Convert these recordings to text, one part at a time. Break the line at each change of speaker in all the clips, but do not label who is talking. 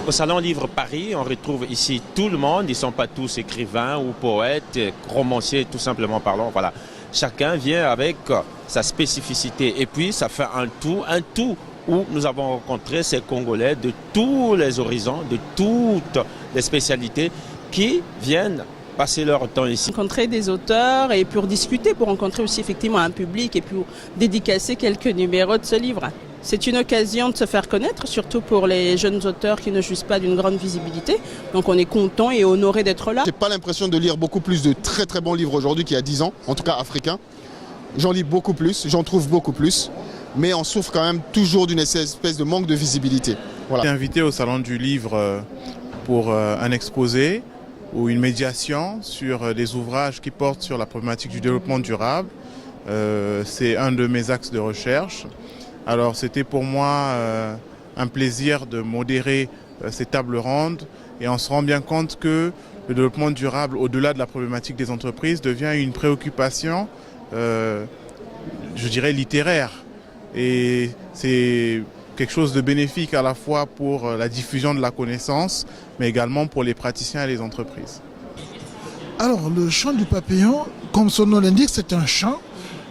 Au Salon Livre Paris, on retrouve ici tout le monde. Ils ne sont pas tous écrivains ou poètes, romanciers, tout simplement parlant. Voilà. Chacun vient avec sa spécificité. Et puis, ça fait un tout où nous avons rencontré ces Congolais de tous les horizons, de toutes les spécialités qui viennent passer leur temps ici.
Rencontrer des auteurs et pour discuter, pour rencontrer aussi effectivement un public et pour dédicacer quelques numéros de ce livre. C'est une occasion de se faire connaître, surtout pour les jeunes auteurs qui ne jouissent pas d'une grande visibilité. Donc on est content et honoré d'être là.
J'ai pas l'impression de lire beaucoup plus de très très bons livres aujourd'hui qu'il y a 10 ans, en tout cas africains. J'en lis beaucoup plus, j'en trouve beaucoup plus, mais on souffre quand même toujours d'une espèce de manque de visibilité. Voilà.
J'ai été invité au Salon du Livre pour un exposé ou une médiation sur des ouvrages qui portent sur la problématique du développement durable. C'est un de mes axes de recherche. Alors c'était pour moi un plaisir de modérer ces tables rondes et on se rend bien compte que le développement durable, au-delà de la problématique des entreprises, devient une préoccupation, je dirais, littéraire. Et c'est quelque chose de bénéfique à la fois pour la diffusion de la connaissance, mais également pour les praticiens et les entreprises.
Alors le chant du papillon, comme son nom l'indique, c'est un chant.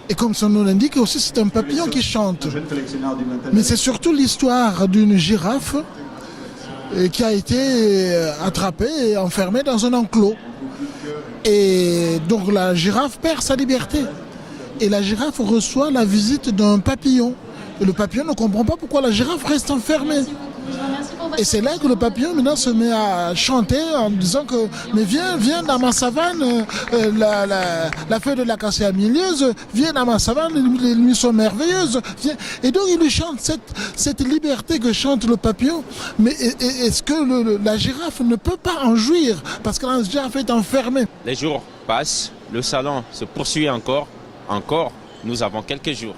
Et comme son nom l'indique aussi, c'est un papillon qui chante. Mais c'est surtout l'histoire d'une girafe qui a été attrapée et enfermée dans un enclos. Et donc la girafe perd sa liberté. Et la girafe reçoit la visite d'un papillon. Et le papillon ne comprend pas pourquoi la girafe reste enfermée. Et c'est là que le papillon maintenant se met à chanter en disant que mais viens dans ma savane, la feuille de l'acacia mielleuse, viens dans ma savane, les nuits sont merveilleuses. Viens. Et donc il lui chante cette liberté que chante le papillon. Mais est-ce que la girafe ne peut pas en jouir parce que la girafe est enfermée?
Les jours passent, le salon se poursuit encore, nous avons quelques jours.